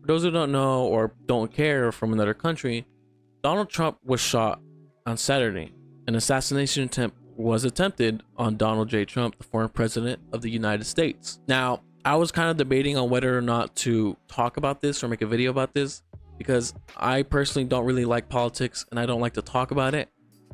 For those who don't know or don't care from another country, Donald Trump was shot on Saturday. An assassination attempt was attempted on Donald J. Trump, the former president of the United States. Now, I was kind of debating on whether or not to talk about this or make a video about this, because I personally don't really like politics and I don't like to talk about it,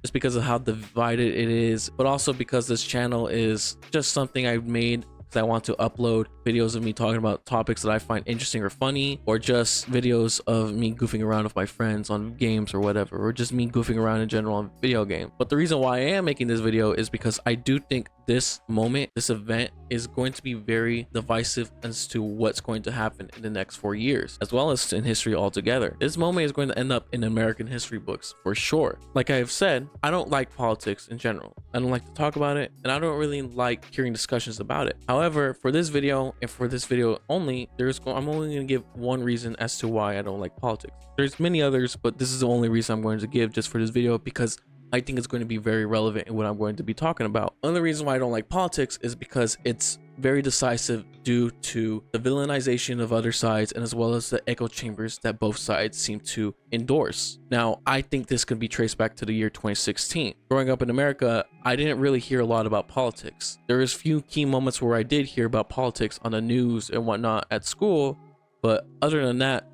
just because of how divided it is, but also because this channel is just something I've made because I want to upload videos of me talking about topics that I find interesting or funny, or just videos of me goofing around with my friends on games or whatever, or just me goofing around in general on video games. But the reason why I am making this video is because I do think this moment, this event, is going to be very divisive as to what's going to happen in the next 4 years, as well as in history altogether. This moment is going to end up in American history books for sure. Like I have said, I don't like politics in general. I don't like to talk about it, and I don't really like hearing discussions about it. However, for this video and for this video only, I'm only going to give one reason as to why I don't like politics. There's many others, but this is the only reason I'm going to give just for this video, because I think it's going to be very relevant in what I'm going to be talking about. Another reason why I don't like politics is because it's very decisive due to the villainization of other sides, and as well as the echo chambers that both sides seem to endorse. Now, I think this can be traced back to the year 2016. Growing up in America, I didn't really hear a lot about politics. There was few key moments where I did hear about politics on the news and whatnot at school, but other than that,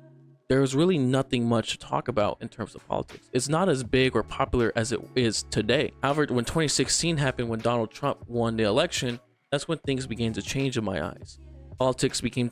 there was really nothing much to talk about in terms of politics. It's not as big or popular as it is today. However, when 2016 happened, when Donald Trump won the election, that's when things began to change in my eyes. Politics became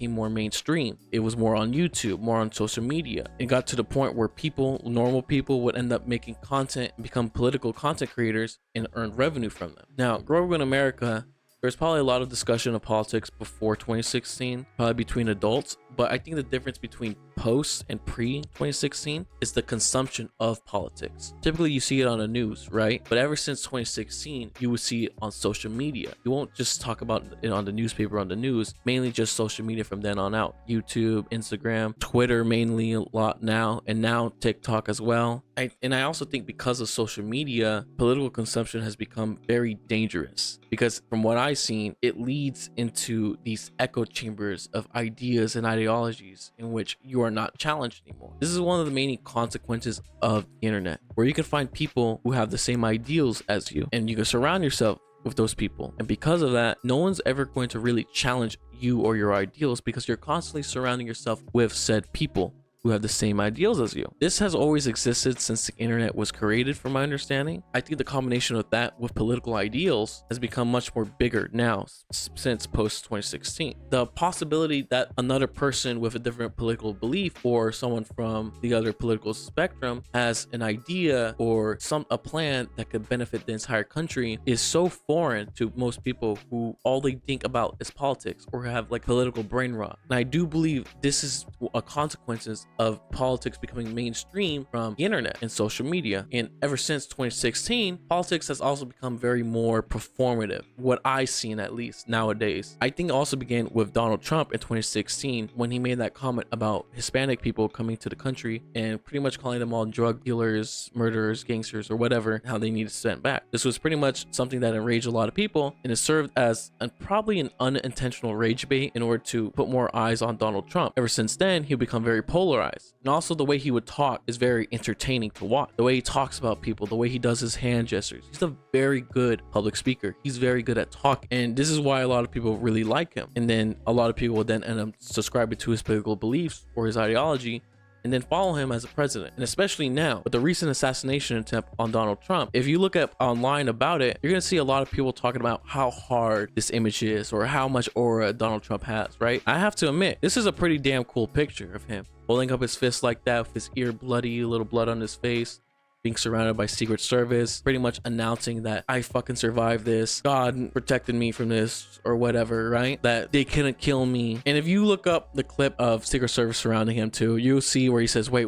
more mainstream. It was more on YouTube, more on social media. It got to the point where people, normal people, would end up making content and become political content creators and earn revenue from them. Now, growing up in America, there's probably a lot of discussion of politics before 2016, probably between adults, but I think the difference between post and pre 2016 is the consumption of politics. Typically you see it on the news, right? But ever since 2016, you would see it on social media. You won't just talk about it on the newspaper, on the news, mainly just social media from then on out. YouTube, Instagram, Twitter mainly a lot now, and now TikTok as well. I also think because of social media, political consumption has become very dangerous, because from what I've seen, it leads into these echo chambers of ideas and ideologies in which you are not challenged anymore. This is one of the main consequences of the internet, where you can find people who have the same ideals as you, and you can surround yourself with those people. And because of that, no one's ever going to really challenge you or your ideals, because you're constantly surrounding yourself with said people who have the same ideals as you. This has always existed since the internet was created, from my understanding. I think the combination of that with political ideals has become much more bigger now since post 2016. The possibility that another person with a different political belief, or someone from the other political spectrum, has an idea or a plan that could benefit the entire country is so foreign to most people who all they think about is politics, or have like political brain rot. And I do believe this is a consequences of politics becoming mainstream from the internet and social media. And ever since 2016, politics has also become very more performative, what I've seen at least nowadays. I think it also began with Donald Trump in 2016, when he made that comment about Hispanic people coming to the country and pretty much calling them all drug dealers, murderers, gangsters, or whatever, how they need to send back. This was pretty much something that enraged a lot of people, and it served as probably an unintentional rage bait in order to put more eyes on Donald Trump. Ever since then, he'll become very polarized. And also the way he would talk is very entertaining to watch. The way he talks about people, the way he does his hand gestures. He's a very good public speaker. He's very good at talking. And this is why a lot of people really like him. And then a lot of people will then end up subscribing to his political beliefs or his ideology, and then follow him as a president. And especially now with the recent assassination attempt on Donald Trump, if you look up online about it, you're gonna see a lot of people talking about how hard this image is, or how much aura Donald Trump has, right? I have to admit, this is a pretty damn cool picture of him holding up his fist like that, with his ear bloody, a little blood on his face, being surrounded by Secret Service, pretty much announcing that I fucking survived this, God protected me from this, or whatever, right? That they couldn't kill me. And if you look up the clip of Secret Service surrounding him too, you'll see where he says, wait,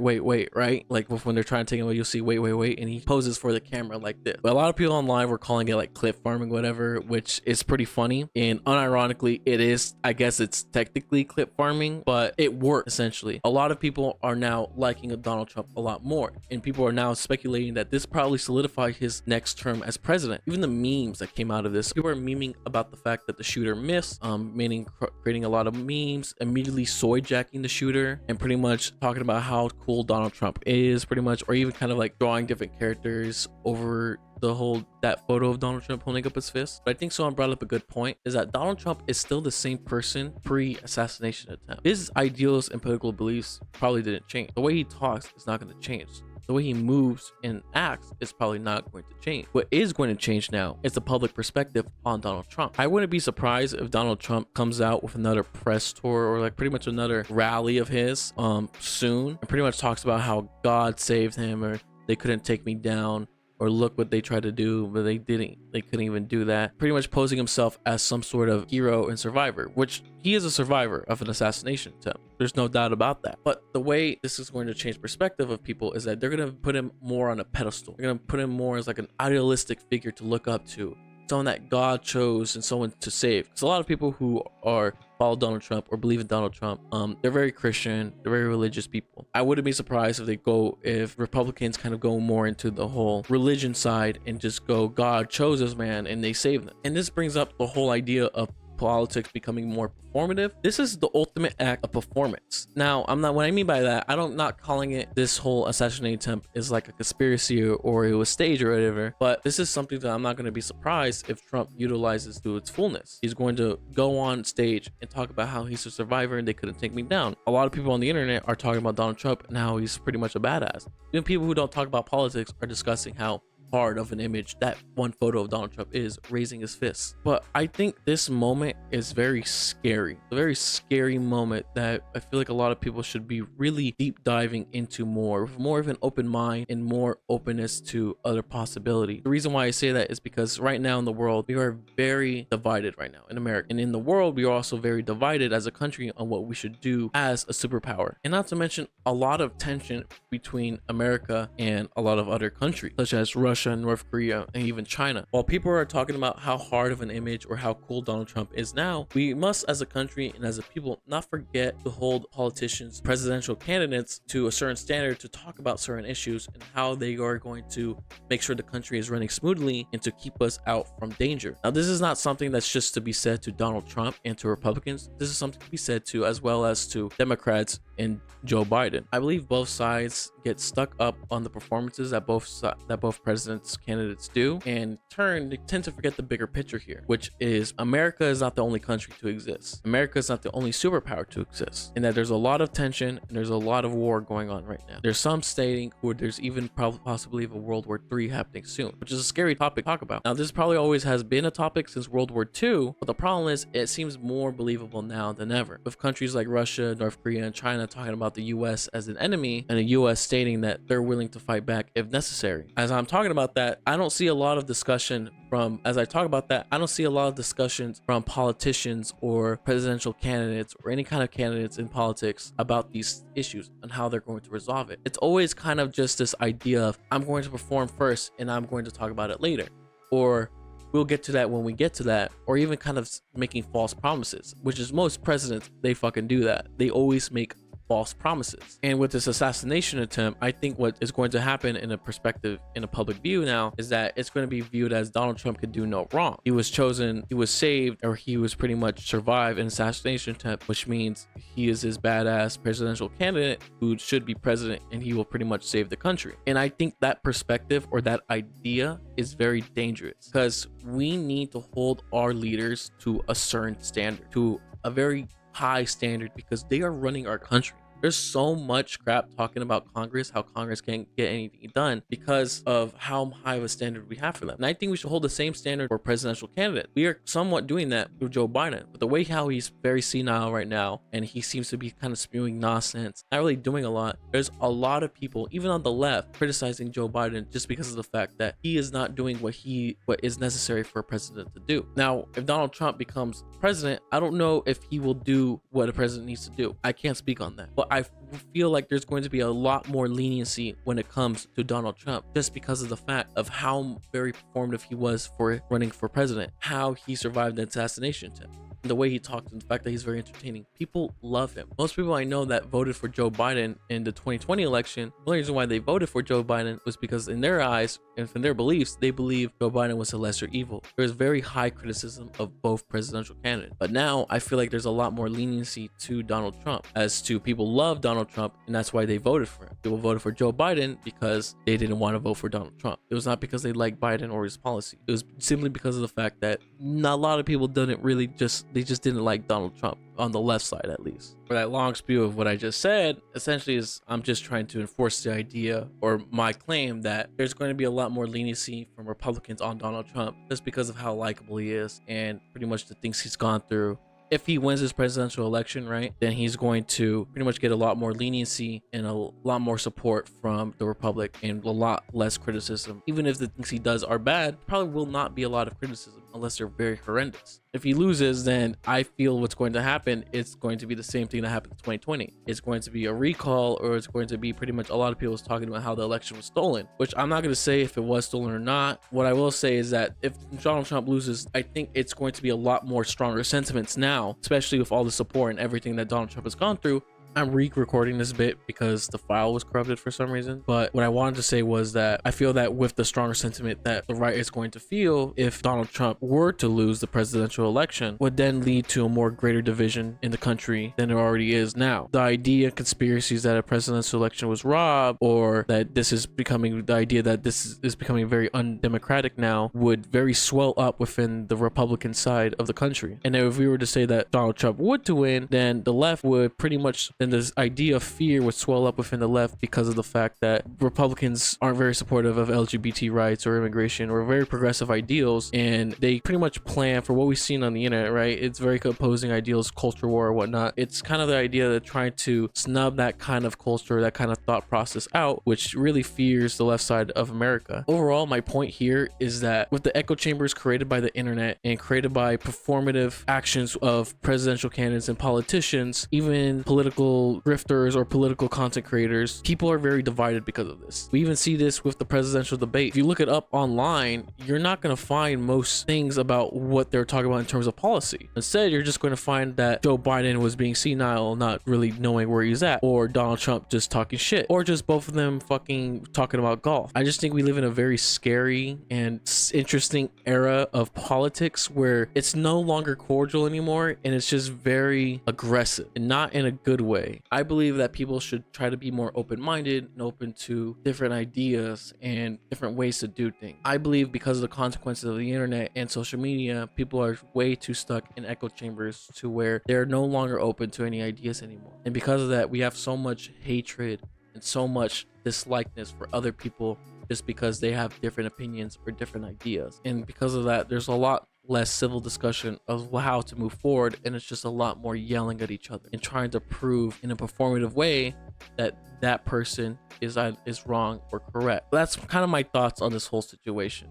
right? Like when they're trying to take him away, you'll see, wait, and he poses for the camera like this. But a lot of people online were calling it like clip farming, whatever, which is pretty funny. And unironically, it is, I guess it's technically clip farming, but it worked essentially. A lot of people are now liking Donald Trump a lot more, and people are now speculating speculating that this probably solidified his next term as president. Even the memes that came out of this, people are memeing about the fact that the shooter missed, meaning creating a lot of memes, immediately soy jacking the shooter, and pretty much talking about how cool Donald Trump is, pretty much, or even kind of like drawing different characters over the whole that photo of Donald Trump holding up his fist. But I think someone brought up a good point, is that Donald Trump is still the same person pre-assassination attempt. His ideals and political beliefs probably didn't change. The way he talks is not going to change. The way he moves and acts is probably not going to change. What is going to change now is the public perspective on Donald Trump. I wouldn't be surprised if Donald Trump comes out with another press tour or like pretty much another rally of his soon, and pretty much talks about how God saved him, or they couldn't take me down, or look what they tried to do, but they couldn't even do that. Pretty much posing himself as some sort of hero and survivor, which he is a survivor of an assassination attempt. There's no doubt about that. But the way this is going to change perspective of people is that they're going to put him more on a pedestal. They're going to put him more as like an idealistic figure to look up to, someone that God chose and someone to save. Because a lot of people who follow Donald Trump or believe in Donald Trump, they're very Christian, they're very religious people. I wouldn't be surprised if Republicans kind of go more into the whole religion side and just go, God chose this man and they saved them. And this brings up the whole idea of politics becoming more performative. This is the ultimate act of performance. Now, what I mean by that, I'm not calling it, this whole assassination attempt is like a conspiracy or it was staged or whatever, but this is something that I'm not going to be surprised if Trump utilizes to its fullness. He's going to go on stage and talk about how he's a survivor and they couldn't take me down. A lot of people on the internet are talking about Donald Trump and how he's pretty much a badass. Even people who don't talk about politics are discussing how hard of an image that one photo of Donald Trump is, raising his fists. But I think this moment is very scary, a very scary moment that I feel like a lot of people should be really deep diving into more of an open mind and more openness to other possibilities. The reason why I say that is because right now in the world, we are very divided right now in America, and in the world we are also very divided as a country on what we should do as a superpower, and not to mention a lot of tension between America and a lot of other countries such as Russia, North Korea, and even China. While people are talking about how hard of an image or how cool Donald Trump is now, we must as a country and as a people not forget to hold politicians, presidential candidates to a certain standard to talk about certain issues and how they are going to make sure the country is running smoothly and to keep us out from danger. Now, this is not something that's just to be said to Donald Trump and to Republicans. This is something to be said to as well as to Democrats and Joe Biden. I believe both sides get stuck up on the performances that both presidents candidates do, and in turn they tend to forget the bigger picture here, which is America is not the only country to exist. America is not the only superpower to exist, and that there's a lot of tension and there's a lot of war going on right now. There's some stating where there's even possibly a World War III happening soon, which is a scary topic to talk about. Now, this probably always has been a topic since World War II, but the problem is it seems more believable now than ever, with countries like Russia, North Korea, and China talking about the US as an enemy, and the US stating that they're willing to fight back if necessary. As I'm talking about that, I don't see a lot of discussion I don't see a lot of discussions from politicians or presidential candidates or any kind of candidates in politics about these issues and how they're going to resolve it. It's always kind of just this idea of, I'm going to perform first and I'm going to talk about it later, or we'll get to that when we get to that, or even kind of making false promises, which is most presidents, they fucking do that. They always make false promises. And with this assassination attempt, I think what is going to happen in a perspective, in a public view now, is that it's going to be viewed as Donald Trump could do no wrong. He was chosen, he was saved, or he was pretty much survived an assassination attempt, which means he is his badass presidential candidate who should be president, and he will pretty much save the country. And I think that perspective or that idea is very dangerous, because we need to hold our leaders to a certain standard, to a very high standard, because they are running our country. There's so much crap talking about Congress, how Congress can't get anything done because of how high of a standard we have for them. And I think we should hold the same standard for presidential candidates. We are somewhat doing that with Joe Biden, but the way how he's very senile right now, and he seems to be kind of spewing nonsense, not really doing a lot. There's a lot of people, even on the left, criticizing Joe Biden just because of the fact that he is not doing what is necessary for a president to do. Now, if Donald Trump becomes president, I don't know if he will do what a president needs to do. I can't speak on that, but I feel like there's going to be a lot more leniency when it comes to Donald Trump, just because of the fact of how very performative he was for running for president, how he survived the assassination attempt. the way he talks and the fact that he's very entertaining. People love him. Most people I know that voted for Joe Biden in the 2020 election, the only reason why they voted for Joe Biden was because in their eyes and in their beliefs, they believe Joe Biden was a lesser evil. There's very high criticism of both presidential candidates. But now I feel like there's a lot more leniency to Donald Trump, as to people love Donald Trump, and that's why they voted for him. People voted for Joe Biden because they didn't want to vote for Donald Trump. It was not because they liked Biden or his policy. It was simply because of the fact that not a lot of people didn't really they just didn't like Donald Trump, on the left side at least. For that long spew of what I just said, essentially is I'm just trying to enforce the idea or my claim that there's going to be a lot more leniency from Republicans on Donald Trump just because of how likable he is and pretty much the things he's gone through. If he wins his presidential election, right, then he's going to pretty much get a lot more leniency and a lot more support from the Republic and a lot less criticism. Even if the things he does are bad, probably will not be a lot of criticism unless they're very horrendous. If he loses, then I feel what's going to happen, it's going to be the same thing that happened in 2020. It's going to be a recall, or it's going to be pretty much a lot of people talking about how the election was stolen, which I'm not going to say if it was stolen or not. What I will say is that if Donald Trump loses, I think it's going to be a lot more stronger sentiments now, especially with all the support and everything that Donald Trump has gone through. I'm re-recording this bit because the file was corrupted for some reason. But what I wanted to say was that I feel that with the stronger sentiment that the right is going to feel if Donald Trump were to lose the presidential election, would then lead to a more greater division in the country than there already is now. The idea, conspiracies that a presidential election was robbed, or that this is becoming, the idea that this is becoming very undemocratic now, would very swell up within the Republican side of the country. And if we were to say that Donald Trump would to win, then the left would pretty much, then this idea of fear would swell up within the left because of the fact that Republicans aren't very supportive of LGBT rights or immigration or very progressive ideals, and they pretty much plan for what we've seen on the internet, right? It's very opposing ideals, culture war or whatnot. It's kind of the idea that trying to snub that kind of culture, that kind of thought process out, which really fears the left side of America. Overall, my point here is that with the echo chambers created by the internet and created by performative actions of presidential candidates and politicians, even political grifters or political content creators, people are very divided because of this. We even see this with the presidential debate. If you look it up online, you're not going to find most things about what they're talking about in terms of policy. Instead, you're just going to find that Joe Biden was being senile, not really knowing where he's at, or Donald Trump just talking shit, or just both of them fucking talking about golf. I just think we live in a very scary and interesting era of politics where it's no longer cordial anymore, and it's just very aggressive, and not in a good way. I believe that people should try to be more open-minded and open to different ideas and different ways to do things. I believe because of the consequences of the internet and social media, people are way too stuck in echo chambers to where they're no longer open to any ideas anymore. And because of that, we have so much hatred and so much dislikeness for other people just because they have different opinions or different ideas. And because of that, there's a lot less civil discussion of how to move forward, and it's just a lot more yelling at each other and trying to prove in a performative way that that person is wrong or correct. That's kind of my thoughts on this whole situation.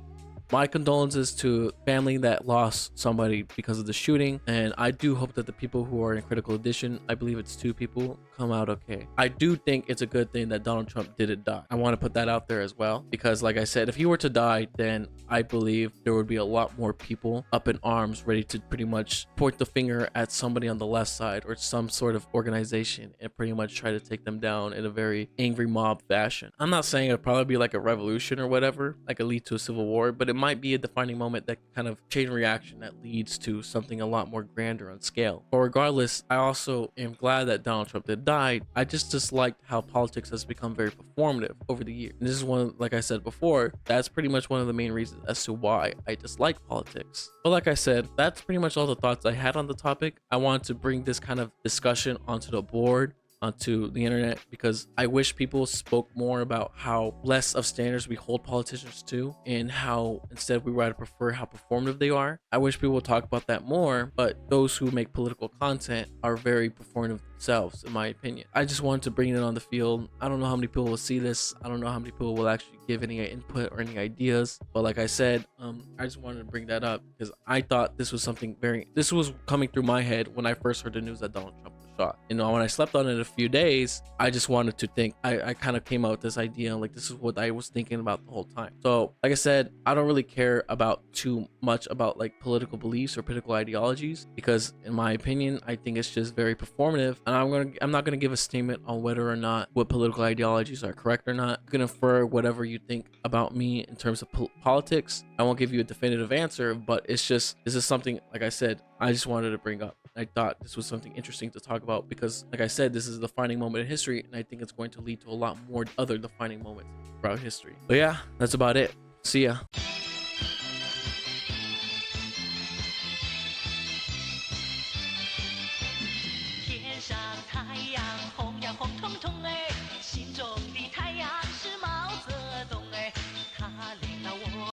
My condolences to family that lost somebody because of the shooting, and I do hope that the people who are in critical condition, I believe it's 2 people, come out okay. I do think it's a good thing that Donald Trump didn't die. I want to put that out there as well, because like I said, if he were to die, then I believe there would be a lot more people up in arms ready to pretty much point the finger at somebody on the left side or some sort of organization and pretty much try to take them down in a very angry mob fashion. I'm not saying it'd probably be like a revolution or whatever, like it lead to a civil war, but it might be a defining moment, that kind of chain reaction that leads to something a lot more grander on scale. But regardless, I also am glad that Donald Trump did die. I just disliked how politics has become very performative over the years. And this is one, like I said before, that's pretty much one of the main reasons as to why I dislike politics. But like I said, that's pretty much all the thoughts I had on the topic. I wanted to bring this kind of discussion onto the board, onto the internet, because I wish people spoke more about how less of standards we hold politicians to, and how instead we rather prefer how performative they are. I wish people would talk about that more, but those who make political content are very performative themselves, in my opinion. I just wanted to bring it on the field. I don't know how many people will see this. I don't know how many people will actually give any input or any ideas, but like I said, I just wanted to bring that up because I thought this was something this was coming through my head when I first heard the news that Donald Trump was shot. You know, when I slept on it a few days, I just wanted to think. I kind of came out with this idea, like this is what I was thinking about the whole time. So, like I said, I don't really care about too much about like political beliefs or political ideologies because, in my opinion, I think it's just very performative. And I'm not gonna give a statement on whether or not what political ideologies are correct or not. You can infer whatever you think about me in terms of politics. I won't give you a definitive answer, but it's just, this is something, like I said, I just wanted to bring up. I thought this was something interesting to talk about because, like I said, this is a defining moment in history, and I think it's going to lead to a lot more other defining moments throughout history. But yeah, that's about it. See ya.